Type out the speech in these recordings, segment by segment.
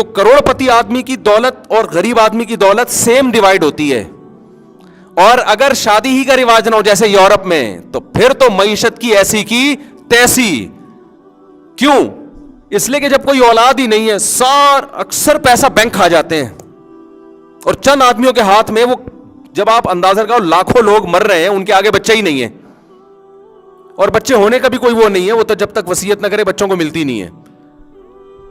تو کروڑپتی آدمی کی دولت اور غریب آدمی کی دولت سیم ڈیوائڈ ہوتی ہے. اور اگر شادی ہی کا رواج نہ ہو جیسے یورپ میں, تو پھر تو معیشت کی ایسی کی تیسی. کیوں؟ اس لیے کہ جب کوئی اولاد ہی نہیں ہے, اکثر پیسہ بینک کھا جاتے ہیں, اور چند آدمیوں کے ہاتھ میں وہ, جب آپ اندازہ کرو لاکھوں لوگ مر رہے ہیں, ان کے آگے بچہ ہی نہیں ہے, اور بچے ہونے کا بھی کوئی وہ نہیں ہے, وہ تو جب تک وصیت نہ کرے بچوں کو ملتی نہیں ہے.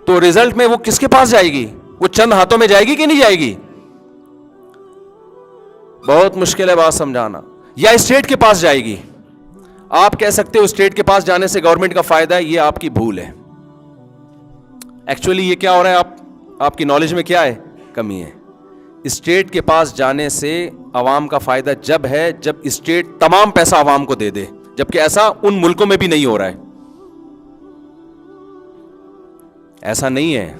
تو ریزلٹ میں وہ کس کے پاس جائے گی؟ وہ چند ہاتھوں میں جائے گی کہ نہیں جائے گی؟ بہت مشکل ہے بات سمجھانا. یا اسٹیٹ کے پاس جائے گی. آپ کہہ سکتے ہو اسٹیٹ کے پاس جانے سے گورنمنٹ کا فائدہ ہے, یہ آپ کی بھول ہے. ایکچولی یہ کیا ہو رہا ہے, آپ کی نالج میں کیا ہے کمی ہے. اسٹیٹ کے پاس جانے سے عوام کا فائدہ جب ہے جب اسٹیٹ تمام پیسہ عوام کو دے دے, جبکہ ایسا ان ملکوں میں بھی نہیں ہو رہا ہے. ایسا نہیں ہے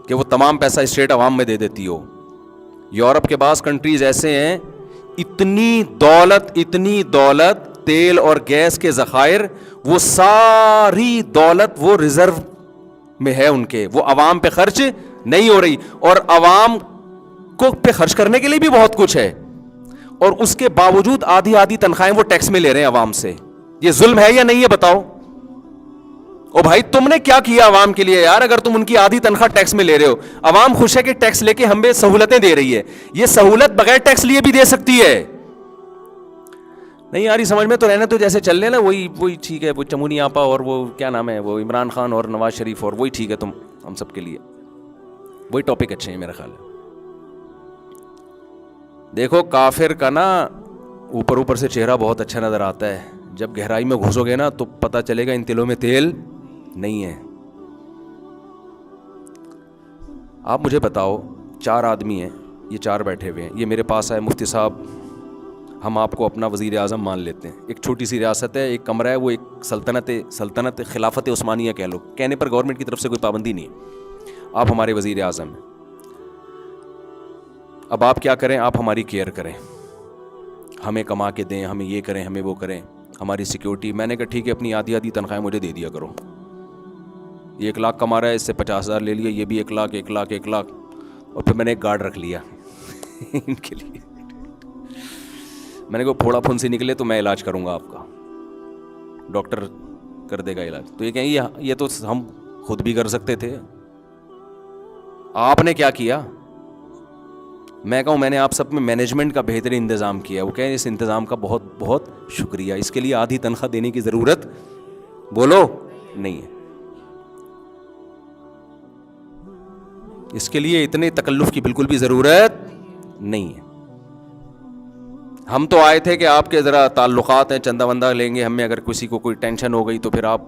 کہ وہ تمام پیسہ اسٹیٹ عوام میں دے دیتی ہو. یورپ کے بعض کنٹریز ایسے ہیں, اتنی دولت تیل اور گیس کے ذخائر, وہ ساری دولت وہ ریزرو میں ہے ان کے, وہ عوام پہ خرچ نہیں ہو رہی, اور عوام کو پہ خرچ کرنے کے لیے بھی بہت کچھ ہے, اور اس کے باوجود آدھی تنخواہیں وہ ٹیکس میں لے رہے ہیں عوام سے. یہ ظلم ہے یا نہیں ہے بتاؤ؟ او بھائی تم نے کیا کیا عوام کے لیے یار, اگر تم ان کی آدھی تنخواہ ٹیکس میں لے رہے ہو. عوام خوش ہے کہ ٹیکس لے کے ہمیں سہولتیں دے رہی ہے, یہ سہولت بغیر ٹیکس لیے بھی دے سکتی ہے. نہیں یار سمجھ میں تو رہنے تو جیسے چل رہے نا وہی ٹھیک ہے. وہ چمونی آپا اور وہ کیا نام ہے, وہ عمران خان اور نواز شریف, اور وہی ٹھیک ہے. تم ہم سب کے لیے وہی ٹاپک اچھے ہیں میرا خیال ہے. دیکھو کافر کا نا اوپر سے چہرہ بہت اچھا نظر آتا ہے, جب گہرائی میں گھسو گے نا تو پتہ چلے گا ان تلوں میں تیل نہیں ہے. آپ مجھے بتاؤ, 4 آدمی ہیں, یہ 4 بیٹھے ہوئے ہیں, یہ میرے پاس آئے, مفتی صاحب ہم آپ کو اپنا وزیر اعظم مان لیتے ہیں. ایک چھوٹی سی ریاست ہے, ایک کمرہ ہے, وہ ایک سلطنت خلافت عثمانیہ کہہ لو, کہنے پر گورنمنٹ کی طرف سے کوئی پابندی نہیں ہے, آپ ہمارے وزیر اعظم ہیں. اب آپ کیا کریں, آپ ہماری کیئر کریں, ہمیں کما کے دیں, ہمیں یہ کریں, ہمیں وہ کریں, ہماری سیکیورٹی. میں نے کہا ٹھیک ہے, اپنی آدھی تنخواہیں مجھے دے دیا کرو. یہ 1 لاکھ کما رہا ہے, اس سے 50,000 لے لیا, یہ بھی 1 لاکھ, اور پھر میں نے ایک گارڈ رکھ لیا ان کے لیے. میں نے کہا پھوڑا پھنسی نکلے تو میں علاج کروں گا آپ کا, ڈاکٹر کر دے گا علاج. تو یہ کہیں یہ تو ہم خود بھی کر سکتے تھے, آپ نے کیا کیا؟ میں کہوں میں نے آپ سب میں مینجمنٹ کا بہترین انتظام کیا. وہ کہیں اس انتظام کا بہت بہت شکریہ, اس کے لیے آدھی تنخواہ دینے کی ضرورت بولو نہیں ہے, اس کے لیے اتنے تکلف کی بالکل بھی ضرورت نہیں ہے. ہم تو آئے تھے کہ آپ کے ذرا تعلقات ہیں, چندہ وندہ لیں گے, ہمیں اگر کسی کو کوئی ٹینشن ہو گئی تو پھر آپ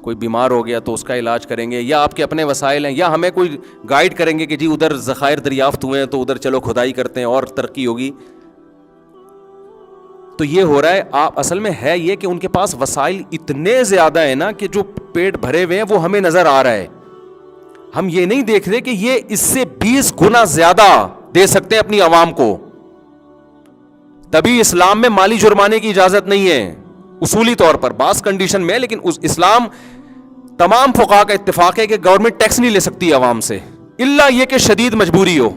کوئی بیمار ہو گیا تو اس کا علاج کریں گے, یا آپ کے اپنے وسائل ہیں, یا ہمیں کوئی گائیڈ کریں گے کہ جی ادھر ذخائر دریافت ہوئے ہیں تو ادھر چلو کھدائی کرتے ہیں اور ترقی ہوگی. تو یہ ہو رہا ہے. آپ اصل میں ہے یہ کہ ان کے پاس وسائل اتنے زیادہ ہیں نا کہ جو پیٹ بھرے ہوئے ہیں وہ ہمیں نظر آ رہا ہے. ہم یہ نہیں دیکھ رہے کہ یہ اس سے 20 گنا زیادہ دے سکتے ہیں اپنی عوام کو. تبھی اسلام میں مالی جرمانے کی اجازت نہیں ہے اصولی طور پر, بعض کنڈیشن میں, لیکن اسلام تمام فقہا کا اتفاق ہے کہ گورنمنٹ ٹیکس نہیں لے سکتی عوام سے, الا یہ کہ شدید مجبوری ہو.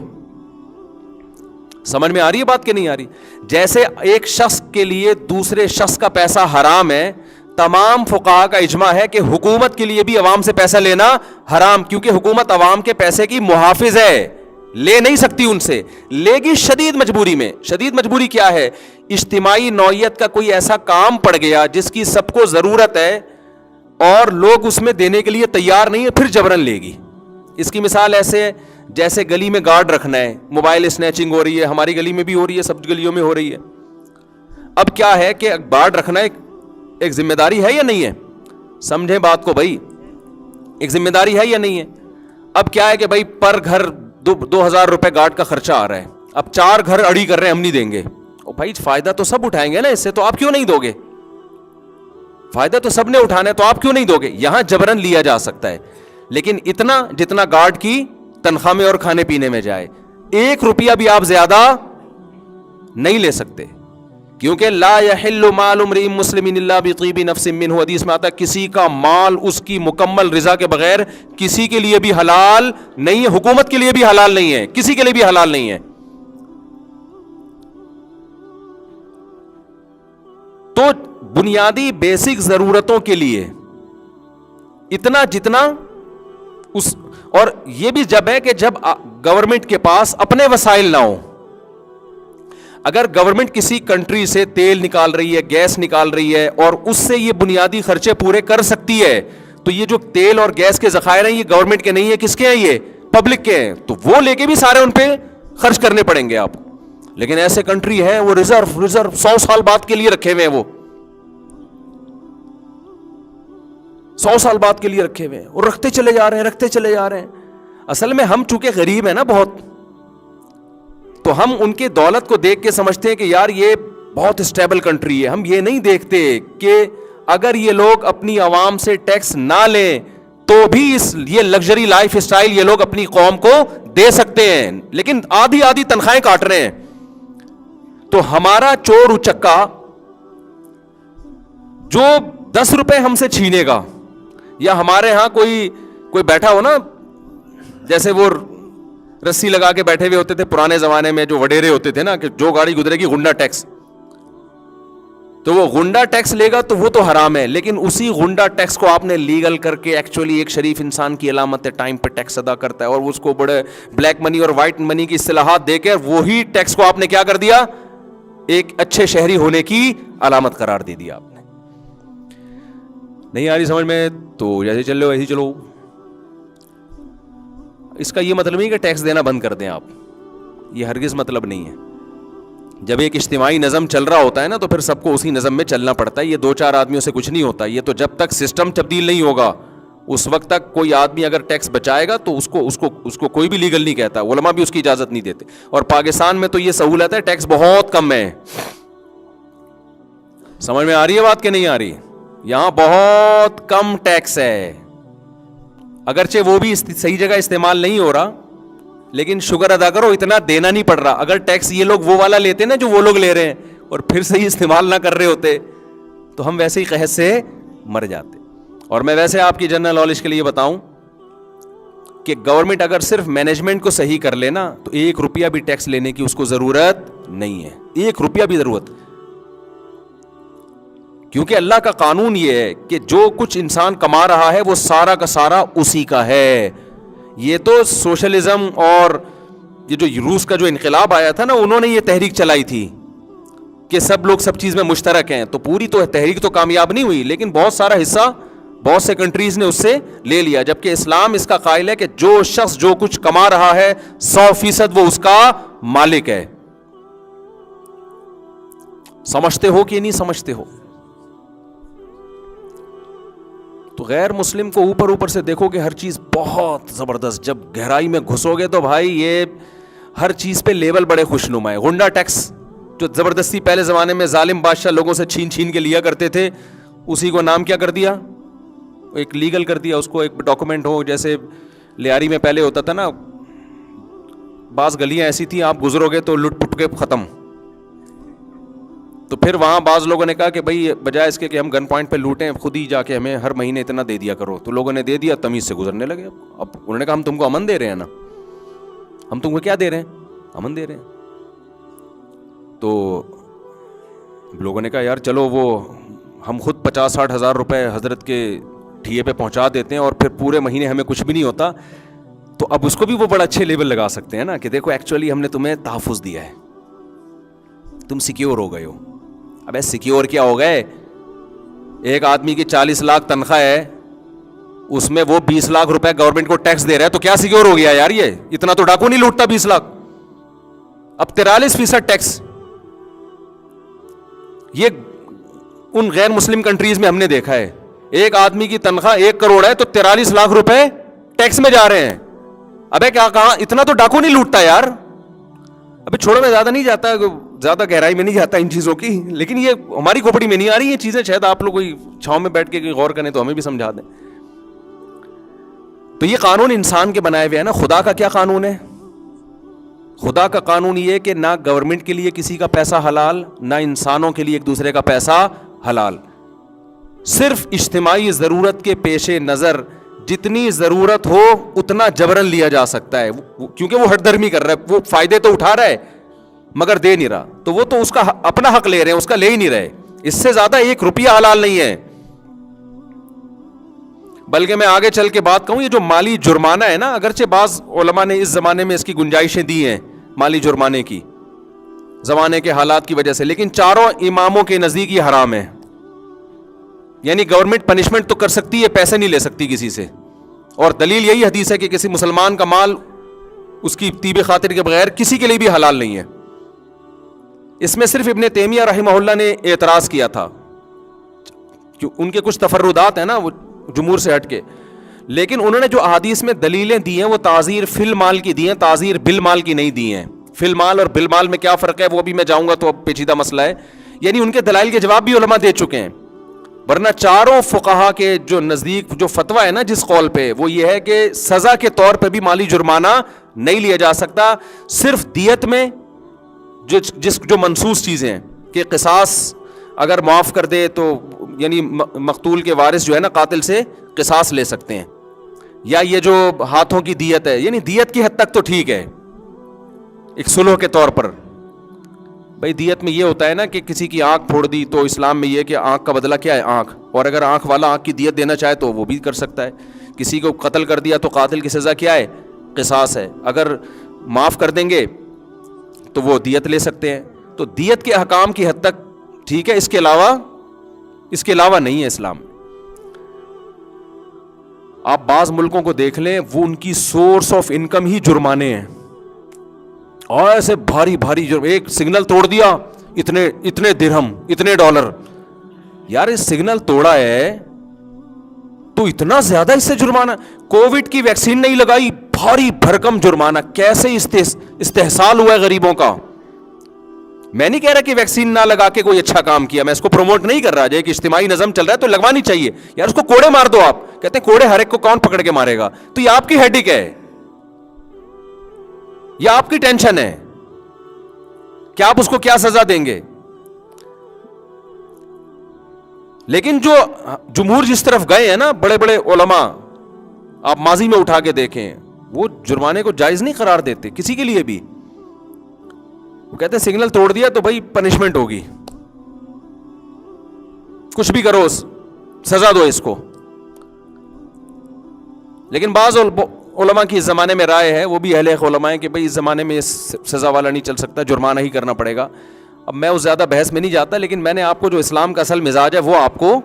سمجھ میں آ رہی ہے بات کہ نہیں آ رہی؟ جیسے ایک شخص کے لیے دوسرے شخص کا پیسہ حرام ہے, تمام فقہا کا اجماع ہے کہ حکومت کے لیے بھی عوام سے پیسہ لینا حرام, کیونکہ حکومت عوام کے پیسے کی محافظ ہے, لے نہیں سکتی ان سے, لے گی شدید مجبوری میں. شدید مجبوری کیا ہے؟ اجتماعی نوعیت کا کوئی ایسا کام پڑ گیا جس کی سب کو ضرورت ہے اور لوگ اس میں دینے کے لیے تیار نہیں ہے, پھر جبرن لے گی. اس کی مثال ایسے ہے جیسے گلی میں گارڈ رکھنا ہے, موبائل اسنیچنگ ہو رہی ہے, ہماری گلی میں بھی ہو رہی ہے, سب گلیوں میں ہو رہی ہے. اب کیا ہے کہ گارڈ رکھنا ایک ذمہ داری ہے یا نہیں ہے؟ سمجھیں بات کو بھائی, ایک ذمہ داری ہے یا نہیں ہے؟ اب کیا ہے کہ بھائی پر گھر 2,000 روپے گارڈ کا خرچہ آ رہا ہے, اب 4 گھر اڑی کر رہے ہیں ہم نہیں دیں گے. او بھائی فائدہ تو سب اٹھائیں گے نا اس سے, تو آپ کیوں نہیں دو گے؟ فائدہ تو سب نے اٹھانا ہے, تو آپ کیوں نہیں دو گے؟ یہاں جبرن لیا جا سکتا ہے, لیکن اتنا جتنا گارڈ کی تنخواہ میں اور کھانے پینے میں جائے. 1 روپیہ بھی آپ زیادہ نہیں لے سکتے, کیونکہ لا یحل مال امرئ مسلم الا بطیب نفس منہ، حدیث میں آتا ہے کسی کا مال اس کی مکمل رضا کے بغیر کسی کے لیے بھی حلال نہیں ہے، حکومت کے لیے بھی حلال نہیں ہے، کسی کے لیے بھی حلال نہیں ہے. تو بنیادی بیسک ضرورتوں کے لیے اتنا جتنا اس، اور یہ بھی جب ہے کہ جب گورنمنٹ کے پاس اپنے وسائل نہ ہوں. اگر گورنمنٹ کسی کنٹری سے تیل نکال رہی ہے، گیس نکال رہی ہے اور اس سے یہ بنیادی خرچے پورے کر سکتی ہے، تو یہ جو تیل اور گیس کے ذخائر ہیں یہ گورنمنٹ کے نہیں ہے، کس کے ہیں؟ یہ پبلک کے ہیں. تو وہ لے کے بھی سارے ان پہ خرچ کرنے پڑیں گے آپ. لیکن ایسے کنٹری ہیں وہ ریزرو 100 سال بعد کے لیے رکھے ہوئے ہیں، وہ 100 سال بعد کے لیے رکھے ہوئے ہیں اور رکھتے چلے جا رہے ہیں. اصل میں ہم چونکہ غریب ہیں نا بہت، تو ہم ان کے دولت کو دیکھ کے سمجھتے ہیں کہ یار یہ بہت اسٹیبل کنٹری ہے. ہم یہ نہیں دیکھتے کہ اگر یہ لوگ اپنی عوام سے ٹیکس نہ لیں تو بھی یہ لگژری لائف اسٹائل یہ لوگ اپنی قوم کو دے سکتے ہیں، لیکن آدھی تنخواہیں کاٹ رہے ہیں. تو ہمارا چور اچکا جو 10 روپے ہم سے چھینے گا، یا ہمارے ہاں کوئی بیٹھا ہو نا، جیسے وہ رسی لگا کے بیٹھے ہوئے ہوتے تھے پرانے زمانے میں جو وڈیرے ہوتے تھے نا، کہ جو گاڑی گزرے گی غنڈہ ٹیکس، تو وہ غنڈہ ٹیکس لے گا تو وہ تو حرام ہے، لیکن اسی غنڈہ ٹیکس کو آپ نے لیگل کر کے ایکچولی ایک شریف انسان کی علامت ہے، ٹائم پہ ٹیکس ادا کرتا ہے، اور اس کو بڑے بلیک منی اور وائٹ منی کی اصطلاحات دے کے وہی ٹیکس کو آپ نے کیا کر دیا؟ ایک اچھے شہری ہونے کی علامت قرار دے دیا آپ نے. نہیں آ رہی سمجھ میں؟ تو جیسے چل رہے ہو ایسے چلو. اس کا یہ مطلب نہیں کہ ٹیکس دینا بند کر دیں آپ، یہ ہرگز مطلب نہیں ہے. جب ایک اجتماعی نظم چل رہا ہوتا ہے نا تو پھر سب کو اسی نظم میں چلنا پڑتا ہے. یہ 2-4 آدمیوں سے کچھ نہیں ہوتا. یہ تو جب تک سسٹم تبدیل نہیں ہوگا اس وقت تک کوئی آدمی اگر ٹیکس بچائے گا تو اس کو کوئی بھی لیگل نہیں کہتا، علماء بھی اس کی اجازت نہیں دیتے. اور پاکستان میں تو یہ سہولت ہے، ٹیکس بہت کم ہے. سمجھ میں آ رہی ہے بات کہ نہیں آ رہی؟ یہاں بہت کم ٹیکس ہے، اگرچہ وہ بھی صحیح جگہ استعمال نہیں ہو رہا، لیکن شکر ادا کرو اتنا دینا نہیں پڑ رہا. اگر ٹیکس یہ لوگ وہ والا لیتے نا جو وہ لوگ لے رہے ہیں اور پھر صحیح استعمال نہ کر رہے ہوتے تو ہم ویسے ہی قحط سے مر جاتے. اور میں ویسے آپ کی جنرل نالج کے لیے بتاؤں کہ گورنمنٹ اگر صرف مینجمنٹ کو صحیح کر لے نا تو 1 روپیہ بھی ٹیکس لینے کی اس کو ضرورت نہیں ہے، 1 روپیہ بھی ضرورت. کیونکہ اللہ کا قانون یہ ہے کہ جو کچھ انسان کما رہا ہے وہ سارا کا سارا اسی کا ہے. یہ تو سوشلزم اور یہ جو روس کا جو انقلاب آیا تھا نا، انہوں نے یہ تحریک چلائی تھی کہ سب لوگ سب چیز میں مشترک ہیں. تو پوری تو تحریک تو کامیاب نہیں ہوئی، لیکن بہت سارا حصہ بہت سے کنٹریز نے اس سے لے لیا. جبکہ اسلام اس کا قائل ہے کہ جو شخص جو کچھ کما رہا ہے 100% وہ اس کا مالک ہے. سمجھتے ہو کہ نہیں سمجھتے ہو؟ تو غیر مسلم کو اوپر سے دیکھو کہ ہر چیز بہت زبردست، جب گہرائی میں گھسو گے تو بھائی یہ ہر چیز پہ لیبل بڑے خوشنما ہے. غنڈہ ٹیکس جو زبردستی پہلے زمانے میں ظالم بادشاہ لوگوں سے چھین کے لیا کرتے تھے، اسی کو نام کیا کر دیا؟ ایک لیگل کر دیا. اس کو ایک ڈاکومنٹ ہو، جیسے لیاری میں پہلے ہوتا تھا نا، بعض گلیاں ایسی تھیں آپ گزرو گے تو لٹ پٹ کے ختم. تو پھر وہاں بعض لوگوں نے کہا کہ بھائی بجائے اس کے کہ ہم گن پوائنٹ پہ لوٹیں، خود ہی جا کے ہمیں ہر مہینے اتنا دے دیا کرو. تو لوگوں نے دے دیا، تمیز سے گزرنے لگے. اب انہوں نے کہا ہم تم کو امن دے رہے ہیں نا، ہم تم کو کیا دے رہے ہیں؟ امن دے رہے ہیں. تو لوگوں نے کہا یار چلو وہ ہم خود 50-60 ہزار روپے حضرت کے ٹھیے پہ پہنچا دیتے ہیں اور پھر پورے مہینے ہمیں کچھ بھی نہیں ہوتا. تو اب اس کو بھی وہ بڑا اچھے لیبل لگا سکتے ہیں نا کہ دیکھو ایکچولی ہم نے تمہیں تحفظ دیا ہے، تم سیکیور ہو گئے ہو. ابے سیکیور کیا ہو گئے؟ ایک آدمی کی 40 لاکھ تنخواہ ہے، اس میں وہ 20 لاکھ روپے گورنمنٹ کو ٹیکس دے رہا ہے، تو کیا سیکیور ہو گیا یار؟ یہ اتنا تو ڈاکو نہیں لوٹتا 20 لاکھ. اب 43% ٹیکس یہ ان غیر مسلم کنٹریز میں ہم نے دیکھا ہے. ایک آدمی کی تنخواہ 1 کروڑ ہے تو 43 لاکھ روپے ٹیکس میں جا رہے ہیں. ابے کیا کہاں اتنا تو ڈاکو نہیں لوٹتا یار. ابھی چھوڑو، میں زیادہ نہیں جاتا، زیادہ گہرائی میں نہیں جاتا ان چیزوں کی، لیکن یہ ہماری کھوپڑی میں نہیں آ رہی یہ چیزیں. شاید آپ لوگ کوئی چھاؤں میں بیٹھ کے غور کریں تو ہمیں بھی سمجھا دیں. تو یہ قانون انسان کے بنائے ہوئے ہیں نا. خدا کا کیا قانون ہے؟ خدا کا قانون یہ ہے کہ نہ گورنمنٹ کے لیے کسی کا پیسہ حلال، نہ انسانوں کے لیے ایک دوسرے کا پیسہ حلال. صرف اجتماعی ضرورت کے پیش نظر جتنی ضرورت ہو اتنا جبرن لیا جا سکتا ہے، کیونکہ وہ ہٹ درمی کر رہا ہے، وہ فائدے تو اٹھا رہا ہے مگر دے نہیں رہا، تو وہ تو اس کا اپنا حق لے رہے ہیں، اس کا لے ہی نہیں رہے. اس سے زیادہ 1 روپیہ حلال نہیں ہے. بلکہ میں آگے چل کے بات کہوں، یہ جو مالی جرمانہ ہے نا، اگرچہ بعض علماء نے اس زمانے میں اس کی گنجائشیں دی ہیں مالی جرمانے کی زمانے کے حالات کی وجہ سے، لیکن چاروں اماموں کے نزدیک یہ حرام ہے. یعنی گورنمنٹ پنشمنٹ تو کر سکتی ہے، پیسے نہیں لے سکتی کسی سے، اور دلیل یہی حدیث ہے کہ کسی مسلمان کا مال اس کی طیب خاطر کے بغیر کسی کے لیے بھی حلال نہیں ہے. اس میں صرف ابن تیمیہ رحمہ اللہ نے اعتراض کیا تھا، ان کے کچھ تفردات ہیں نا وہ جمہور سے ہٹ کے، لیکن انہوں نے جو احادیث میں دلیلیں دی ہیں وہ تعزیر فی المال کی دی ہیں، تعزیر بالمال کی نہیں دی ہیں. فی المال اور بالمال میں کیا فرق ہے وہ بھی میں جاؤں گا تو اب پیچیدہ مسئلہ ہے. یعنی ان کے دلائل کے جواب بھی علماء دے چکے ہیں. ورنہ چاروں فقہا کے جو نزدیک جو فتویٰ ہے نا جس قول پہ، وہ یہ ہے کہ سزا کے طور پہ بھی مالی جرمانہ نہیں لیا جا سکتا، صرف دیت میں جو منصوص چیزیں ہیں کہ قصاص اگر معاف کر دے تو یعنی مقتول کے وارث جو ہے نا قاتل سے قصاص لے سکتے ہیں، یا یہ جو ہاتھوں کی دیت ہے، یعنی دیت کی حد تک تو ٹھیک ہے ایک صلح کے طور پر. بھائی دیت میں یہ ہوتا ہے نا کہ کسی کی آنکھ پھوڑ دی تو اسلام میں یہ کہ آنکھ کا بدلہ کیا ہے آنکھ، اور اگر آنکھ والا آنکھ کی دیت دینا چاہے تو وہ بھی کر سکتا ہے. کسی کو قتل کر دیا تو قاتل کی سزا کیا ہے، قصاص ہے. اگر معاف کر دیں گے تو وہ دیت لے سکتے ہیں. تو دیت کے احکام کی حد تک ٹھیک ہے، اس کے علاوہ نہیں ہے اسلام. آپ بعض ملکوں کو دیکھ لیں، وہ ان کی سورس آف انکم ہی جرمانے ہیں، اور ایسے بھاری بھاری جرم. ایک سگنل توڑ دیا اتنے درہم اتنے ڈالر. یار اس سگنل توڑا ہے تو اتنا زیادہ اس سے جرمانہ. کووڈ کی ویکسین نہیں لگائی، بھاری بھرکم جرمانہ. کیسے استحصال ہوا ہے غریبوں کا. میں نہیں کہہ رہا کہ ویکسین نہ لگا کے کوئی اچھا کام کیا، میں اس کو پروموٹ نہیں کر رہا. جو ایک اجتماعی نظم چل رہا ہے تو لگوانی چاہیے. یار اس کو کوڑے مار دو. آپ کہتے ہیں کوڑے ہر ایک کو کون پکڑ کے مارے گا، تو یہ آپ کی ہیڈک ہے، یہ آپ کی ٹینشن ہے کہ آپ اس کو کیا سزا دیں گے. لیکن جو جمہور جس طرف گئے ہیں نا بڑے بڑے علماء، آپ ماضی میں اٹھا کے دیکھیں، وہ جرمانے کو جائز نہیں قرار دیتے کسی کے لیے بھی. وہ کہتے ہیں سگنل توڑ دیا تو بھائی پنشمنٹ ہوگی، کچھ بھی کرو سزا دو اس کو. لیکن بعض علماء کی اس زمانے میں رائے ہے، وہ بھی اہل علماء ہیں، کہ بھائی اس زمانے میں سزا والا نہیں چل سکتا، جرمانہ ہی کرنا پڑے گا. اب میں اس زیادہ بحث میں نہیں جاتا، لیکن میں نے آپ کو جو اسلام کا اصل مزاج ہے وہ آپ کو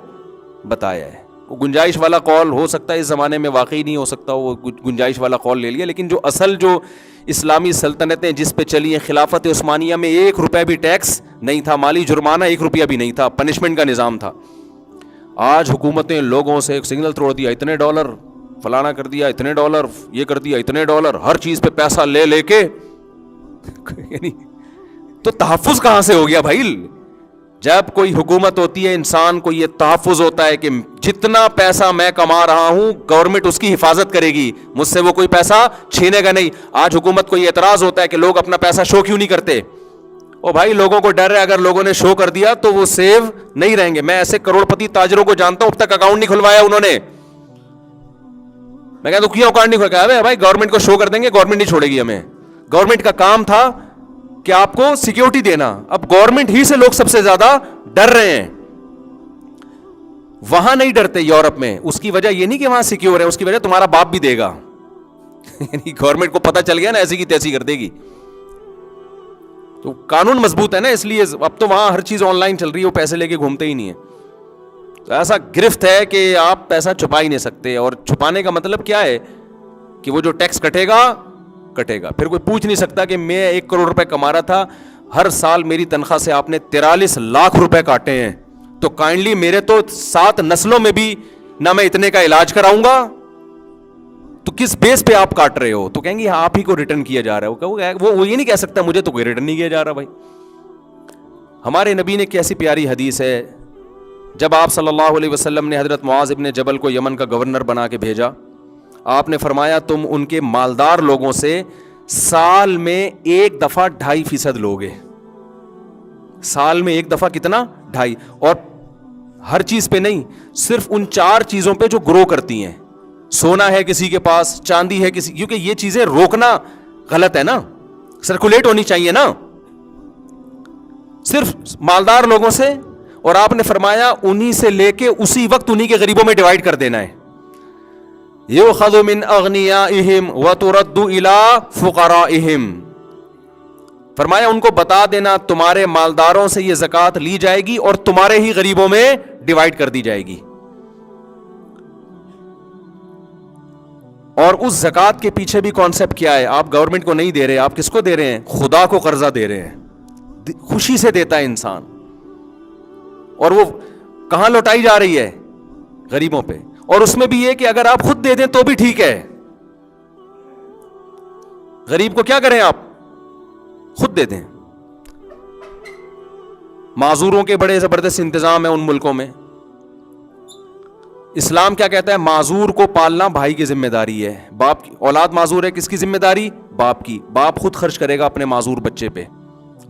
بتایا ہے. وہ گنجائش والا قول ہو سکتا ہے اس زمانے میں واقعی نہیں ہو سکتا، وہ گنجائش والا قول لے لیا. لیکن جو اصل جو اسلامی سلطنتیں جس پہ چلی ہیں، خلافت عثمانیہ میں 1 روپے بھی ٹیکس نہیں تھا، مالی جرمانہ 1 روپیہ بھی نہیں تھا، پنشمنٹ کا نظام تھا. آج حکومتیں لوگوں سے ایک سگنل توڑ دیا اتنے ڈالر، فلانا کر دیا اتنے ڈالر، یہ کر دیا اتنے ڈالر، ہر چیز پہ پیسہ لے کے یعنی تو تحفظ کہاں سے ہو گیا بھائی. جب کوئی حکومت ہوتی ہے انسان کو یہ تحفظ ہوتا ہے کہ جتنا پیسہ میں کما رہا ہوں گورنمنٹ اس کی حفاظت کرے گی، مجھ سے وہ کوئی پیسہ چھینے گا نہیں. آج حکومت کو یہ اعتراض ہوتا ہے کہ لوگ اپنا پیسہ شو کیوں نہیں کرتے. او بھائی لوگوں کو ڈر ہے اگر لوگوں نے شو کر دیا تو وہ سیو نہیں رہیں گے. میں ایسے کروڑ پتی تاجروں کو جانتا ہوں اب تک اکاؤنٹ نہیں کھلوایا انہوں نے. میں کہتا ہوں کیا اکاؤنٹ نہیں کھلوایا؟ بھائی گورنمنٹ کو شو کر دیں گے، گورنمنٹ نہیں چھوڑے گی ہمیں. گورنمنٹ کا کام تھا کہ آپ کو سیکیورٹی دینا. اب گورنمنٹ ہی سے لوگ سب سے زیادہ ڈر رہے ہیں. وہاں نہیں ڈرتے یورپ میں. اس کی وجہ یہ نہیں کہ وہاں سیکیور ہے، اس کی وجہ تمہارا باپ بھی دے گا. یعنی گورنمنٹ کو پتہ چل گیا نا ایسی کی تیسی کر دے گی. تو قانون مضبوط ہے نا، اس لیے اب تو وہاں ہر چیز آن لائن چل رہی ہے، وہ پیسے لے کے گھومتے ہی نہیں ہیں. تو ایسا گرفت ہے کہ آپ پیسہ چھپا ہی نہیں سکتے. اور چھپانے کا مطلب کیا ہے کہ وہ جو ٹیکس کٹے گا پھر کوئی پوچھ نہیں سکتا کہ میں 1 کروڑ روپے کما رہا تھا، ہر سال میری تنخواہ سے آپ نے 43 لاکھ روپے کاٹے ہیں، تو کائنڈلی میرے تو 7 نسلوں میں بھی نہ میں اتنے کا علاج کراؤں گا، تو کس بیس پہ آپ کاٹ رہے ہو؟ تو کہیں گے آپ ہی کو ریٹرن کیا جا رہا ہے. وہ یہ نہیں کہہ سکتا مجھے تو کوئی ریٹرن نہیں کیا جا رہا. بھائی ہمارے نبی نے کیسی پیاری حدیث ہے. جب آپ صلی اللہ علیہ وسلم نے حضرت معاذ ابن جبل کو یمن کا گورنر بنا کے بھیجا، آپ نے فرمایا تم ان کے مالدار لوگوں سے سال میں ایک دفعہ 2.5% لوگے, سال میں ایک دفعہ کتنا 2.5, اور ہر چیز پہ نہیں, صرف ان 4 چیزوں پہ جو گرو کرتی ہیں. سونا ہے کسی کے پاس, چاندی ہے کسی, کیونکہ یہ چیزیں روکنا غلط ہے نا, سرکولیٹ ہونی چاہیے نا, صرف مالدار لوگوں سے, اور آپ نے فرمایا انہی سے لے کے اسی وقت انہی کے غریبوں میں ڈیوائڈ کر دینا ہے. یؤخذ من اغنیائہم وترد الی فقرائہم, فرمایا ان کو بتا دینا تمہارے مالداروں سے یہ زکوٰۃ لی جائے گی اور تمہارے ہی غریبوں میں ڈیوائڈ کر دی جائے گی. اور اس زکوٰۃ کے پیچھے بھی کانسیپٹ کیا ہے؟ آپ گورنمنٹ کو نہیں دے رہے, آپ کس کو دے رہے ہیں؟ خدا کو قرضہ دے رہے ہیں. خوشی سے دیتا ہے انسان, اور وہ کہاں لوٹائی جا رہی ہے؟ غریبوں پہ. اور اس میں بھی یہ کہ اگر آپ خود دے دیں تو بھی ٹھیک ہے, غریب کو کیا کریں, آپ خود دے دیں. معذوروں کے بڑے زبردست انتظام ہیں ان ملکوں میں. اسلام کیا کہتا ہے؟ معذور کو پالنا بھائی کی ذمہ داری ہے. باپ کی اولاد معذور ہے, کس کی ذمہ داری؟ باپ کی. باپ خود خرچ کرے گا اپنے معذور بچے پہ.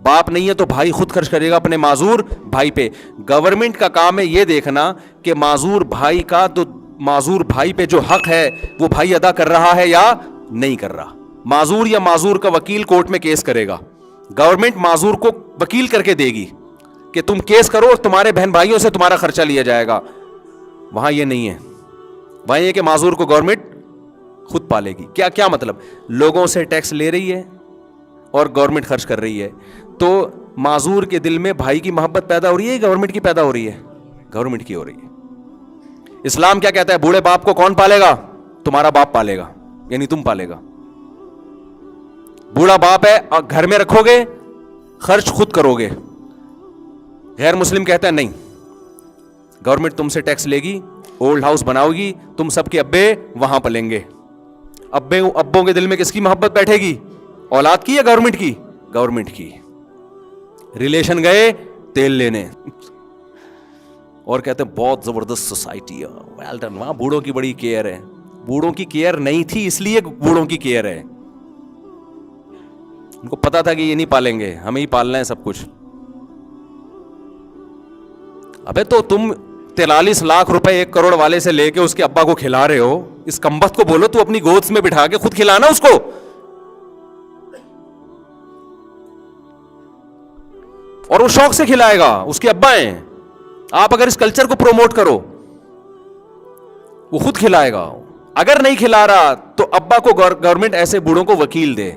باپ نہیں ہے تو بھائی خود خرچ کرے گا اپنے معذور بھائی پہ. گورنمنٹ کا کام ہے یہ دیکھنا کہ معذور بھائی کا, تو معذور بھائی پہ جو حق ہے وہ بھائی ادا کر رہا ہے یا نہیں کر رہا. معذور یا معذور کا وکیل کورٹ میں کیس کرے گا, گورنمنٹ معذور کو وکیل کر کے دے گی کہ تم کیس کرو اور تمہارے بہن بھائیوں سے تمہارا خرچہ لیا جائے گا. وہاں یہ نہیں ہے, وہاں یہ کہ معذور کو گورنمنٹ خود پالے گی. کیا مطلب؟ لوگوں سے ٹیکس لے رہی ہے اور گورنمنٹ خرچ کر رہی ہے, تو معذور کے دل میں بھائی کی محبت پیدا ہو رہی ہے, گورنمنٹ کی پیدا ہو رہی ہے؟ گورنمنٹ کی ہو رہی ہے. اسلام کیا کہتا ہے؟ بوڑھے باپ کو کون پالے گا؟ تمہارا باپ پالے گا, یعنی تم پالے گا. بوڑھا باپ ہے, گھر میں رکھو گے, خرچ خود کرو گے. غیر مسلم کہتا ہے نہیں, گورنمنٹ تم سے ٹیکس لے گی, اولڈ ہاؤس بناؤ گی, تم سب کے ابے وہاں پلیں گے. ابوں کے دل میں کس کی محبت بیٹھے گی؟ اولاد کی یا گورنمنٹ کی؟ گورنمنٹ کی. ریلیشن گئے تیل لینے, اور کہتے ہیں بہت زبردست سوسائٹی ہے, ویل ڈن. وہاں بوڑھوں کی بڑی کیئر ہے. بوڑھوں کی کیئر نہیں تھی اس لیے بوڑھوں کی کیئر ہے. ان کو پتا تھا کہ یہ نہیں پالیں گے, ہمیں ہی پالنا ہے سب کچھ. ابے تو تم 43 لاکھ روپے 1 کروڑ والے سے لے کے اس کے ابا کو کھلا رہے ہو, اس کمبخت کو بولو تو اپنی گود میں بٹھا کے خود کھلانا اس کو, اور وہ شوق سے کھلائے گا, اس کے ابا ہیں. آپ اگر اس کلچر کو پروموٹ کرو, وہ خود کھلائے گا. اگر نہیں کھلا رہا تو ابا کو گورنمنٹ ایسے بوڑھوں کو وکیل دے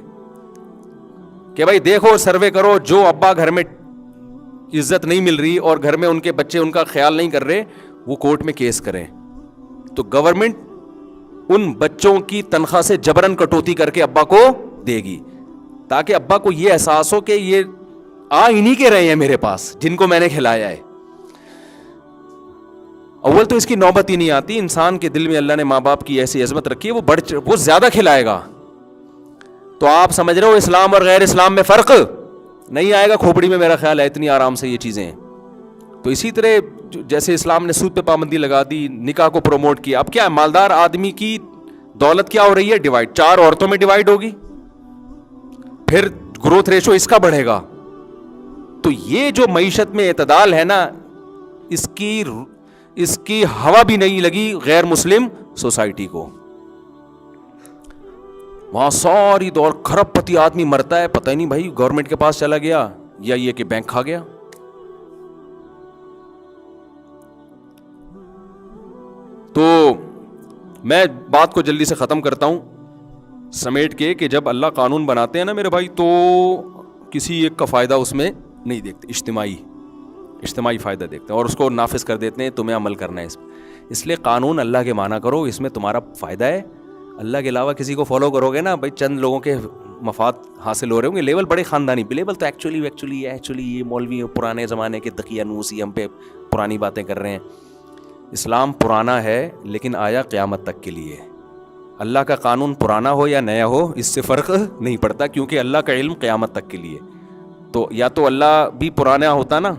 کہ بھائی دیکھو, سروے کرو, جو ابا گھر میں عزت نہیں مل رہی اور گھر میں ان کے بچے ان کا خیال نہیں کر رہے, وہ کورٹ میں کیس کریں. تو گورنمنٹ ان بچوں کی تنخواہ سے جبرن کٹوتی کر کے ابا کو دے گی, تاکہ ابا کو یہ احساس ہو کہ یہ آ انہی کے رہے ہیں میرے پاس جن کو میں نے کھلایا ہے. اول تو اس کی نوبت ہی نہیں آتی. انسان کے دل میں اللہ نے ماں باپ کی ایسی عظمت رکھی ہے, وہ زیادہ کھلائے گا. تو آپ سمجھ رہے ہو اسلام اور غیر اسلام میں فرق نہیں آئے گا کھوپڑی میں, میرا خیال ہے اتنی آرام سے یہ چیزیں ہیں. تو اسی طرح جیسے اسلام نے سود پہ پابندی لگا دی, نکاح کو پروموٹ کیا, اب کیا ہے, مالدار آدمی کی دولت کیا ہو رہی ہے؟ ڈیوائڈ. 4 عورتوں میں ڈیوائڈ ہوگی, پھر گروتھ ریشو اس کا بڑھے گا. تو یہ جو معیشت میں اعتدال ہے نا, اس کی ہوا بھی نہیں لگی غیر مسلم سوسائٹی کو. وہاں ساری دور کھرب پتی آدمی مرتا ہے, پتہ ہی نہیں بھائی گورنمنٹ کے پاس چلا گیا یا یہ کہ بینک کھا گیا. تو میں بات کو جلدی سے ختم کرتا ہوں سمیٹ کے, کہ جب اللہ قانون بناتے ہیں نا میرے بھائی, تو کسی ایک کا فائدہ اس میں نہیں دیکھتے, اجتماعی فائدہ دیکھتے ہیں اور اس کو نافذ کر دیتے ہیں, تمہیں عمل کرنا ہے اس لیے قانون اللہ کے مانا کرو, اس میں تمہارا فائدہ ہے. اللہ کے علاوہ کسی کو فالو کرو گے نا بھائی, چند لوگوں کے مفاد حاصل ہو رہے ہوں گے. لیول بڑے خاندانی, لیول تو ایکچولی یہ مولوی پرانے زمانے کے دقیانوسی ہم پہ پرانی باتیں کر رہے ہیں. اسلام پرانا ہے لیکن آیا قیامت تک کے لیے. اللہ کا قانون پرانا ہو یا نیا ہو اس سے فرق نہیں پڑتا, کیونکہ اللہ کا علم قیامت تک کے لیے. تو یا تو اللہ بھی پرانا ہوتا نا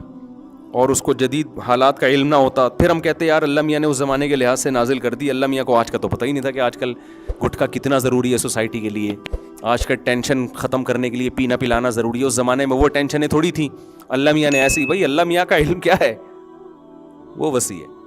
اور اس کو جدید حالات کا علم نہ ہوتا, پھر ہم کہتے یار اللہ میاں نے اس زمانے کے لحاظ سے نازل کر دی, اللہ میاں کو آج کا تو پتہ ہی نہیں تھا کہ آج کل گٹکا کتنا ضروری ہے سوسائٹی کے لیے. آج کا ٹینشن ختم کرنے کے لیے پینا پلانا ضروری ہے. اس زمانے میں وہ ٹینشنیں تھوڑی تھیں. اللہ میاں نے ایسی, بھائی اللہ میاں کا علم کیا ہے, وہ وسیع ہے.